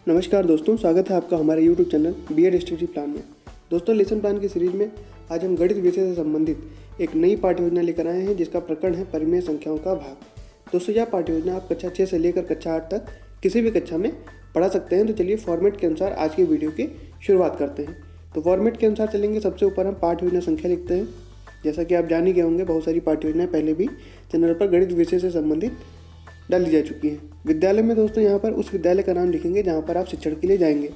नमस्कार दोस्तों, स्वागत है आपका हमारे YouTube channel BEd study plan में। दोस्तों, लेसन प्लान की सीरीज में आज हम गणित विषय से संबंधित एक नई पाठ्य योजना लेकर आए हैं जिसका प्रकरण है परिमेय संख्याओं का भाग। दोस्तों, यह पाठ्य योजना आप कक्षा 6 से लेकर कक्षा 8 तक किसी भी कक्षा में पढ़ा सकते हैं। तो चलिए फॉर्मेट के अनुसार आज की वीडियो की शुरुआत करते हैं। तो फॉर्मेट के अनुसार चलेंगे। सबसे ऊपर हम पाठ्य योजना संख्या लिखते हैं। जैसा कि आप जान ही गए होंगे, बहुत सारी पाठ्य योजनाएं पहले भी चैनल पर गणित विषय से संबंधित डाली जा चुकी है। विद्यालय में दोस्तों यहाँ पर उस विद्यालय का नाम लिखेंगे जहाँ पर आप शिक्षण के लिए जाएंगे।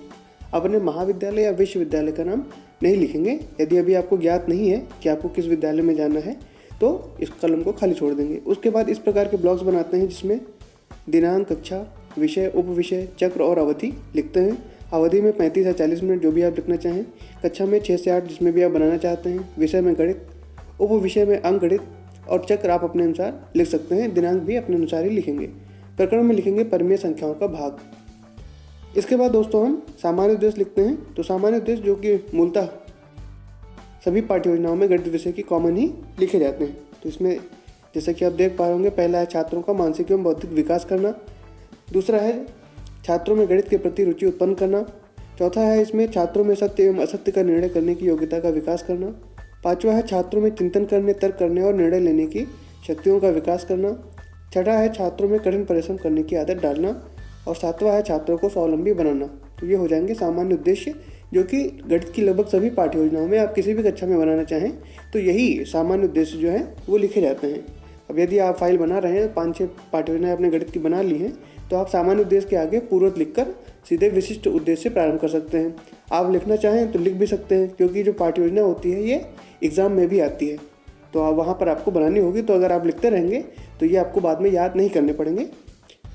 अपने महाविद्यालय या विश्वविद्यालय का नाम नहीं लिखेंगे। यदि अभी आपको ज्ञात नहीं है कि आपको किस विद्यालय में जाना है तो इस कलम को खाली छोड़ देंगे। उसके बाद इस प्रकार के ब्लॉक्स बनाते हैं जिसमें दिनांक, कक्षा, विषय, उपविषय, चक्र और अवधि लिखते हैं। अवधि में 35 या 40 मिनट जो भी आप लिखना चाहें। कक्षा में 6 से 8 जिसमें भी आप बनाना चाहते हैं। विषय में गणित, उपविषय में अंकगणित और चक्र आप अपने अनुसार लिख सकते हैं। दिनांक भी अपने अनुसार ही लिखेंगे। प्रकरण में लिखेंगे परिमेय संख्याओं का भाग। इसके बाद दोस्तों हम सामान्य उद्देश्य लिखते हैं। तो सामान्य उद्देश्य जो कि मूलतः सभी पाठ्य योजनाओं में गणित विषय की कॉमन ही लिखे जाते हैं। तो इसमें जैसे कि आप देख पा रहे होंगे, पहला है छात्रों का मानसिक एवं बौद्धिक विकास करना। दूसरा है छात्रों में गणित के प्रति रुचि उत्पन्न करना। चौथा है इसमें छात्रों में सत्य एवं असत्य का निर्णय करने की योग्यता का विकास करना। पांचवा है छात्रों में चिंतन करने, तर्क करने और निर्णय लेने की शक्तियों का विकास करना। छठा है छात्रों में कठिन परिश्रम करने की आदत डालना। और सातवां है छात्रों को स्वावलंबी बनाना। तो ये हो जाएंगे सामान्य उद्देश्य, जो कि गणित की लगभग सभी पाठ्य योजनाओं में आप किसी भी कक्षा में बनाना चाहें तो यही सामान्य उद्देश्य जो है वो लिखे जाते हैं। अब यदि आप फाइल बना रहे हैं, 5-6 पाठ्य योजनाएं अपने गणित की बना ली हैं, तो आप सामान्य उद्देश्य के आगे पूर्वत लिखकर सीधे विशिष्ट उद्देश्य से प्रारंभ कर सकते हैं। आप लिखना चाहें तो लिख भी सकते हैं, क्योंकि जो पाठ्य योजना होती है ये एग्ज़ाम में भी आती है, तो आप वहाँ पर आपको बनानी होगी। तो अगर आप लिखते रहेंगे तो ये आपको बाद में याद नहीं करने पड़ेंगे।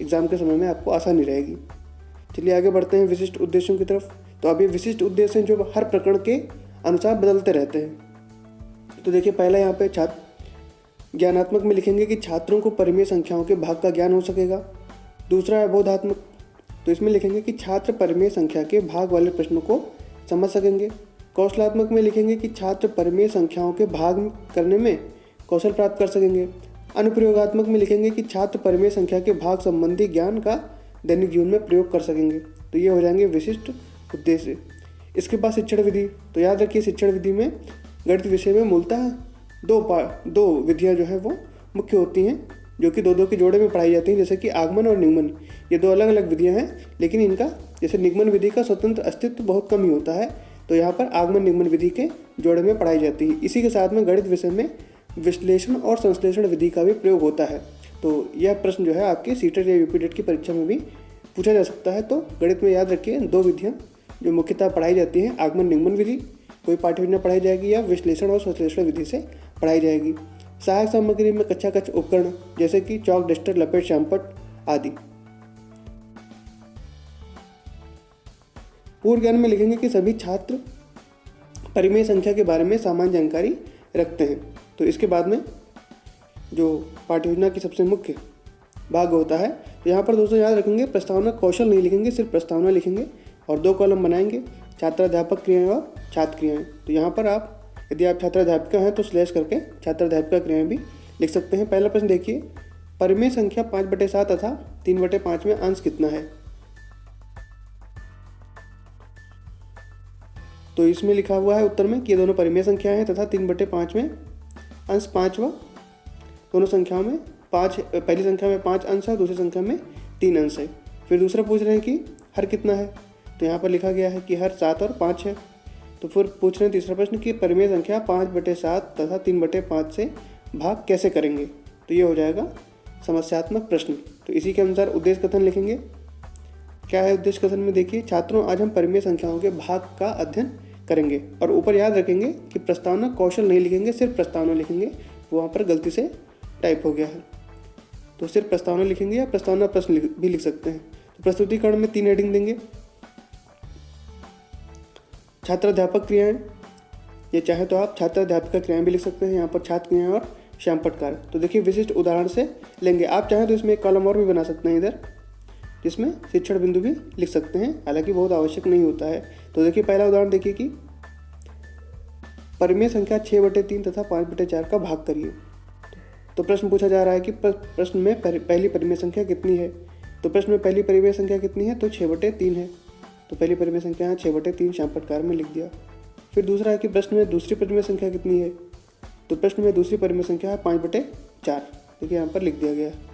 एग्ज़ाम के समय में आपको आसानी रहेगी। चलिए आगे बढ़ते हैं विशिष्ट उद्देश्यों की तरफ। तो अब ये विशिष्ट उद्देश्य हैं जो हर प्रकरण के अनुसार बदलते रहते हैं। तो देखिए, पहला यहाँ पे छात्र ज्ञानात्मक में लिखेंगे कि छात्रों को परिमेय संख्याओं के भाग का ज्ञान हो सकेगा। दूसरा है बोधात्मक, तो इसमें लिखेंगे कि छात्र परिमेय संख्या के भाग वाले प्रश्नों को समझ सकेंगे। कौशलात्मक में लिखेंगे कि छात्र परिमेय संख्याओं के भाग करने में कौशल प्राप्त कर सकेंगे। अनुप्रयोगात्मक में लिखेंगे कि छात्र परिमेय संख्या के भाग संबंधी ज्ञान का दैनिक जीवन में प्रयोग कर सकेंगे। तो ये हो जाएंगे विशिष्ट उद्देश्य। इसके बाद शिक्षण विधि। तो याद रखिए, शिक्षण विधि में गणित विषय में मूलतः दो विधियाँ जो है वो मुख्य होती हैं, जो कि दो के जोड़े में पढ़ाई जाती हैं, जैसे कि आगमन और निगमन। ये दो अलग अलग विधियाँ हैं, लेकिन इनका जैसे निगमन विधि का स्वतंत्र अस्तित्व बहुत कम ही होता है, तो यहाँ पर आगमन निगमन विधि के जोड़े में पढ़ाई जाती है। इसी के साथ में गणित विषय में विश्लेषण और संश्लेषण विधि का भी प्रयोग होता है। तो यह प्रश्न जो है आपकी सीटेट या यूपीटेट की परीक्षा में भी पूछा जा सकता है। तो गणित में याद रखिए, दो विधियाँ जो मुख्यतः पढ़ाई जाती हैं, आगमन निगमन विधि कोई पाठ्य योजना पढ़ाई जाएगी या विश्लेषण और संश्लेषण विधि से पढ़ाई जाएगी। सहायक सामग्री में कक्षा कक्ष उपकरण जैसे कि चौक, डस्टर, लपेट, श्यामपट्ट आदि। पूर्व ज्ञान में लिखेंगे कि सभी छात्र परिमेय संख्या के बारे में सामान्य जानकारी रखते हैं। तो इसके बाद में जो पाठ्य योजना की सबसे मुख्य भाग होता है, तो यहाँ पर दोस्तों याद रखेंगे प्रस्तावना कौशल नहीं लिखेंगे, सिर्फ प्रस्तावना लिखेंगे और 2 कॉलम बनाएंगे, छात्राध्यापक क्रियाएं और छात्र क्रियाएं। तो यहाँ पर आप यदि आप छात्राध्यापिका हैं तो स्लैश करके छात्राध्यापिका क्रियाएं भी लिख सकते हैं। पहला प्रश्न देखिए, परिमेय संख्या 5/7 तथा 3/5 में अंश कितना है। तो इसमें लिखा हुआ है उत्तर में कि ये दोनों परिमेय संख्या हैं तथा 3/5 में अंश 5 व दोनों संख्याओं में 5, पहली संख्या में 5 अंश है, दूसरी संख्या में 3 अंश है। फिर दूसरा पूछ रहे हैं कि हर कितना है। तो यहाँ पर लिखा गया है कि हर 7 और 5 है। तो फिर पूछ रहे हैं तीसरा प्रश्न कि परिमेय संख्या 5/7 तथा 3/5 से भाग कैसे करेंगे। तो ये हो जाएगा समस्यात्मक प्रश्न। तो इसी के अनुसार उद्देश्य कथन लिखेंगे। क्या है उद्देश्य कथन में, देखिए, छात्रों आज हम परिमेय संख्याओं के भाग का अध्ययन करेंगे। और ऊपर याद रखेंगे कि प्रस्तावना कौशल नहीं लिखेंगे, सिर्फ प्रस्तावना लिखेंगे। वहाँ पर गलती से टाइप हो गया है, तो सिर्फ प्रस्तावना लिखेंगे या प्रस्तावना प्रश्न भी लिख सकते हैं। तो प्रस्तुतिकरण में 3 हेडिंग देंगे। छात्राध्यापक क्रियाएं, ये चाहे तो आप छात्राध्यापिका क्रियाएं भी लिख सकते हैं। यहाँ पर छात्र क्रियाएं और श्यामपट्ट कार्य। तो देखिए विशिष्ट उदाहरण से लेंगे। आप चाहें तो इसमें एक कॉलम और भी बना सकते हैं इधर, जिसमें शिक्षण बिंदु भी लिख सकते हैं, हालांकि बहुत आवश्यक नहीं होता है। तो देखिए पहला उदाहरण देखिए कि परिमेय संख्या 6/3 तथा 5/4 का भाग करिए। तो प्रश्न पूछा जा रहा है कि प्रश्न में पहली परिमेय संख्या कितनी है। तो प्रश्न में पहली परिमेय संख्या कितनी है, तो 6/3 है। तो पहली परिमेय संख्या यहाँ 6/3 श्यामपटकार में लिख दिया। फिर दूसरा है कि प्रश्न में दूसरी परिमेय संख्या कितनी है, तो प्रश्न में दूसरी परिमेय संख्या है 5/4। देखिए यहाँ पर लिख दिया गया है।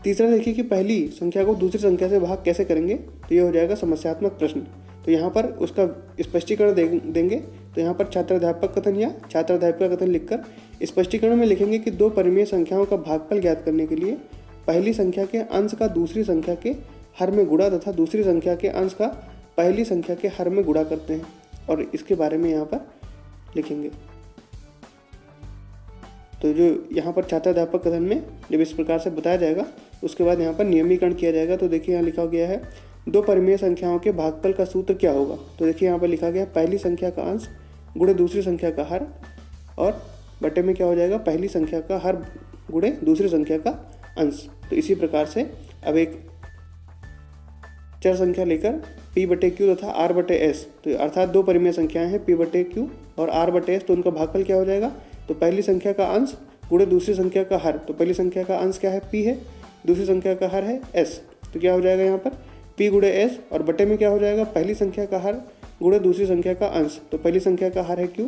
तीसरा देखिए कि पहली संख्या को दूसरी संख्या से भाग कैसे करेंगे, तो ये हो जाएगा समस्यात्मक प्रश्न। तो यहाँ पर उसका स्पष्टीकरण देंगे। तो यहाँ पर छात्राध्यापक कथन या छात्राध्यापिका कथन लिखकर स्पष्टीकरण में लिखेंगे कि दो परिमेय संख्याओं का भागफल ज्ञात करने के लिए पहली संख्या के अंश का दूसरी संख्या के हर में गुणा तथा दूसरी संख्या के अंश का पहली संख्या के हर में गुणा करते हैं, और इसके बारे में यहाँ पर लिखेंगे। तो जो यहाँ पर छात्राध्यापक कथन में जब इस प्रकार से बताया जाएगा उसके बाद यहाँ पर नियमीकरण किया जाएगा। तो देखिए यहाँ लिखा गया है दो परिमेय संख्याओं के भागफल का सूत्र क्या होगा। तो देखिए यहाँ पर लिखा गया है पहली संख्या का अंश गुणे दूसरी संख्या का हर, और बटे में क्या हो जाएगा पहली संख्या का हर गुणे दूसरी संख्या का अंश। तो इसी प्रकार से अब एक चर संख्या लेकर p/q तथा r/s, तो अर्थात दो परिमेय संख्याएं हैं p/q और r/s, तो उनका भागफल क्या हो जाएगा, तो पहली संख्या का अंश गुणे दूसरी संख्या का हर। तो पहली संख्या का अंश क्या है p है, दूसरी संख्या का हर है s, तो क्या हो जाएगा यहाँ पर p गुणे s, और बटे में क्या हो जाएगा पहली संख्या का हर गुणे दूसरी संख्या का अंश। तो पहली संख्या का हर है q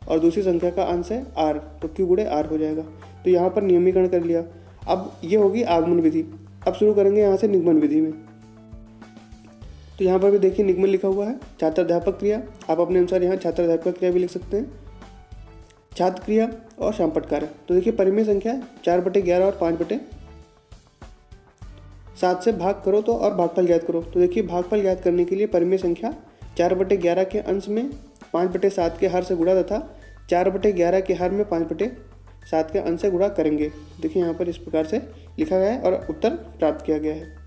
और दूसरी संख्या का अंश है r, तो q गुणे r हो जाएगा। तो यहाँ पर नियमीकरण कर लिया। अब ये होगी आगमन विधि। अब शुरू करेंगे यहाँ से निगमन विधि में। तो यहाँ पर भी देखिए निगमन लिखा हुआ है छात्राध्यापक क्रिया। आप अपने अनुसार यहाँ छात्राध्यापक क्रिया भी लिख सकते हैं, छात्र क्रिया और श्यामपटकार। तो देखिए परिमेय संख्या 4/11 और 5/7 से भाग करो तो और भागफल ज्ञात करो। तो देखिए भागफल ज्ञात करने के लिए परिमेय संख्या 4/11 के अंश में 5/7 के हर से गुणा तथा 4/11 के हर में 5/7 के अंश से गुणा करेंगे। देखिए यहाँ पर इस प्रकार से लिखा गया है और उत्तर प्राप्त किया गया है।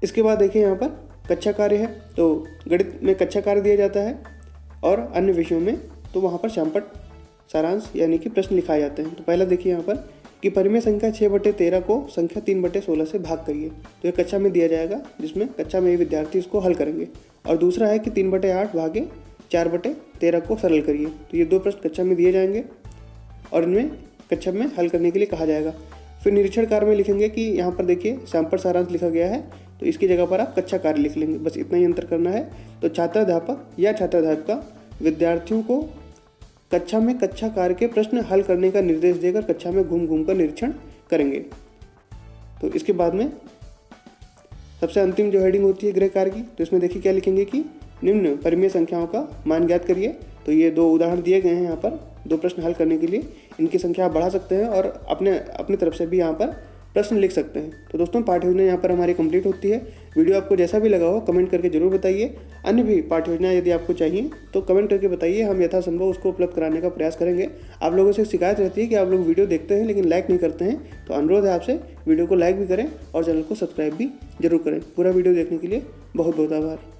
इसके बाद देखिए यहाँ पर कक्षा कार्य है। तो गणित में कक्षा कार्य दिया जाता है और अन्य विषयों में तो वहाँ पर श्यामपट सारांश यानी कि प्रश्न लिखाए जाते हैं। तो पहला देखिए यहाँ पर कि परिमेय संख्या 6/13 को संख्या 3/16 से भाग करिए। तो ये कक्षा में दिया जाएगा, जिसमें कक्षा में विद्यार्थी इसको हल करेंगे। और दूसरा है कि 3/8 भागे 4/13 को सरल करिए। तो ये दो प्रश्न कक्षा में दिए जाएंगे और इनमें कक्षा में हल करने के लिए कहा जाएगा। फिर निरीक्षण कार्य में लिखेंगे कि यहाँ पर देखिए श्यामपट सारांश लिखा गया है, तो इसकी जगह पर आप कक्षा कार्य लिख लेंगे। बस इतना ही अंतर करना है। तो छात्राध्यापक या छात्राध्यापिका विद्यार्थियों को कक्षा में कक्षा कार्य के प्रश्न हल करने का निर्देश देकर कक्षा में घूम घूम कर निरीक्षण करेंगे। तो इसके बाद में सबसे अंतिम जो हेडिंग होती है गृह कार्य की, तो इसमें देखिए क्या लिखेंगे कि निम्न परिमेय संख्याओं का मान ज्ञात करिए। तो ये दो उदाहरण दिए गए हैं यहाँ पर, दो प्रश्न हल करने के लिए इनकी संख्या आप बढ़ा सकते हैं और अपनी तरफ से भी यहाँ पर प्रश्न लिख सकते हैं। तो दोस्तों पाठ्य योजना यहाँ पर हमारी कंप्लीट होती है। वीडियो आपको जैसा भी लगा हो कमेंट करके जरूर बताइए। अन्य भी पाठ्य योजना यदि आपको चाहिए तो कमेंट करके बताइए, हम यथासंभव उसको उपलब्ध कराने का प्रयास करेंगे। आप लोगों से शिकायत रहती है कि आप लोग वीडियो देखते हैं लेकिन लाइक नहीं करते हैं, तो अनुरोध है आपसे वीडियो को लाइक भी करें और चैनल को सब्सक्राइब भी जरूर करें। पूरा वीडियो देखने के लिए बहुत बहुत आभार।